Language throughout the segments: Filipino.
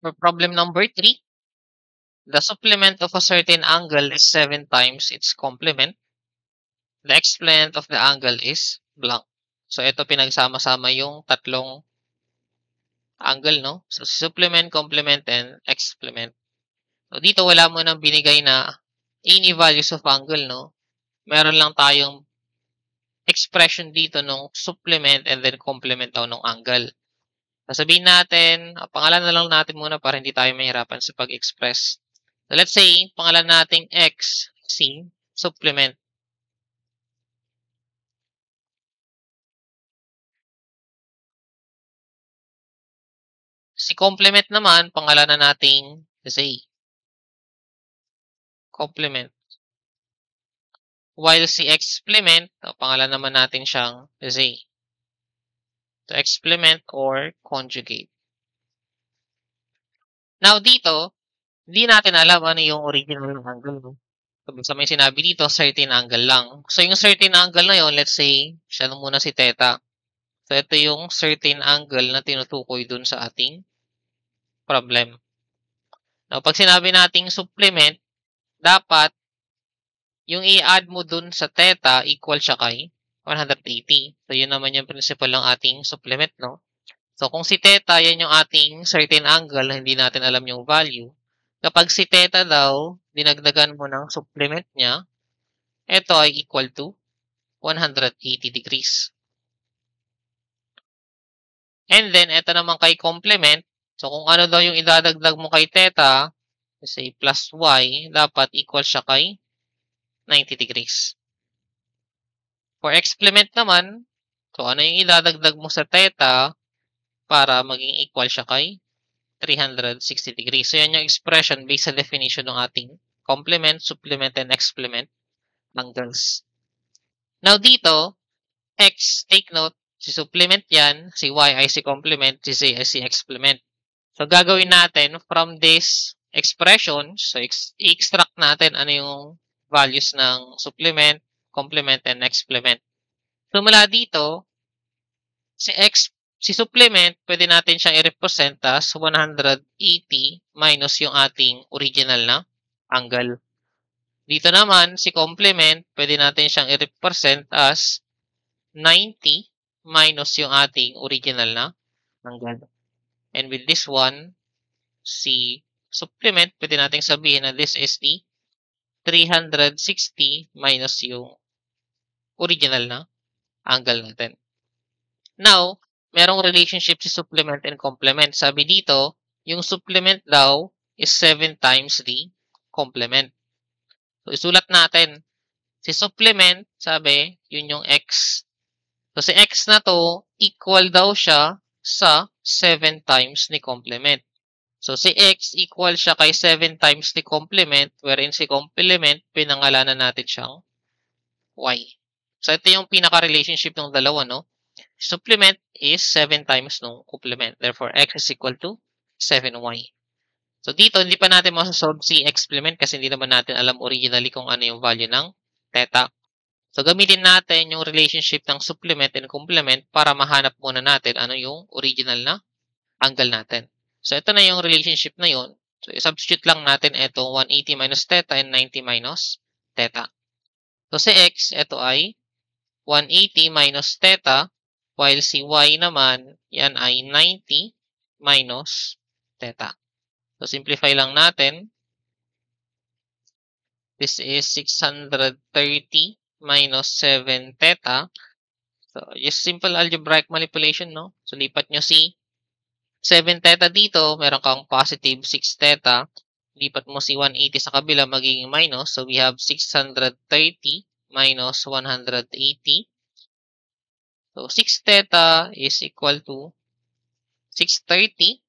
For problem number 3, the supplement of a certain angle is 7 times its complement. The exponent of the angle is blank. So, ito pinagsama-sama yung tatlong angle, no? So, supplement, complement, and explement. So, dito wala mo nang binigay na any values of angle, no? Meron lang tayong expression dito nung supplement and then complement daw ng angle. Sasabihin natin, pangalan na lang natin muna para hindi tayo mahirapan sa pag-express. So, let's say, pangalan natin X, C, supplement. Si complement naman, pangalanan natin Z. Complement. While si explement, pangalan naman natin siyang Z. So, explement or conjugate. Now, dito, hindi natin alam ano yung original ng angle. No? So, may sinabi dito, certain angle lang. So, yung certain angle na yun, let's say, siya lang muna si theta. So, ito yung certain angle na tinutukoy dun sa ating problem. Now, pag sinabi nating supplement, dapat yung i-add mo dun sa theta equal siya kay 180. So, yun naman yung principle ng ating supplement, no? So, kung si theta, yan yung ating certain angle na hindi natin alam yung value. Kapag si theta daw, dinagdagan mo ng supplement niya, ito ay equal to 180 degrees. And then, ito naman kay complement. So, kung ano daw yung idadagdag mo kay theta, say plus y, dapat equal siya kay 90 degrees. For explement naman, so ano yung idadagdag mo sa theta para maging equal siya kay 360 degrees. So, yan yung expression based sa definition ng ating complement, supplement, and explement angles. Now, dito, X, take note, si supplement yan, si Y ay si complement, si Z ay si explement. So, gagawin natin from this expression, so i-extract natin ano yung values ng supplement, complement, and explement. So, mula dito, si supplement, pwede natin siyang i-represent as 180 minus yung ating original na angle. Dito naman, si complement, pwede natin siyang i-represent as 90 minus yung ating original na angle. And with this one, si supplement, pwede natin sabihin na this is the 360 minus yung original na angle natin. Now, merong relationship si supplement and complement. Sabi dito, yung supplement daw is 7 times the complement. So, isulat natin. Si supplement, sabi, yun yung X. So, si X na to, equal daw siya sa 7 times ni complement. So, si X equal siya kay 7 times ni complement, wherein si complement, pinangalanan natin siyang Y. So, ito yung pinaka-relationship ng dalawa, no? Supplement is 7 times ng complement. Therefore, X is equal to 7Y. So, dito, hindi pa natin masasolve si explement kasi hindi naman natin alam originally kung ano yung value ng theta. So, gamitin natin yung relationship ng supplement and complement para mahanap muna natin ano yung original na angle natin. So, ito na yung relationship na yun. So, substitute lang natin ito 180 minus theta and 90 minus theta. So, si X, ito ay 180 minus theta, while si Y naman, yan ay 90 minus theta. So, simplify lang natin. This is 630 minus 7 theta. So, just simple algebraic manipulation, no? So, lipat nyo si 7 theta dito, meron kang positive 6 theta. Lipat mo si 180 sa kabila, magiging minus. So, we have 630 minus 180. So, 6 theta is equal to 630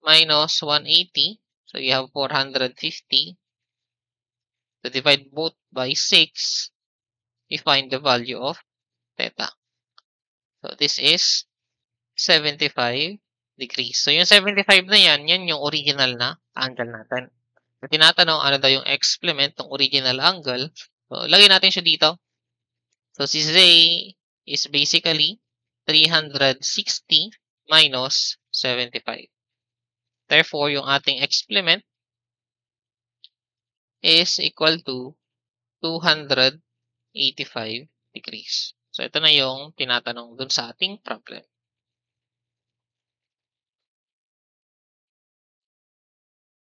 minus 180. So, you have 450. To divide both by 6, we find the value of theta. So, this is 75 degrees. So, yung 75 na yan yung original na angle natin. So, tinatanong ano daw yung explement ng original angle. So, lagay natin siya dito. So, si Z is basically 360 minus 75. Therefore, yung ating explement is equal to 285 degrees. So, ito na yung tinatanong dun sa ating problem.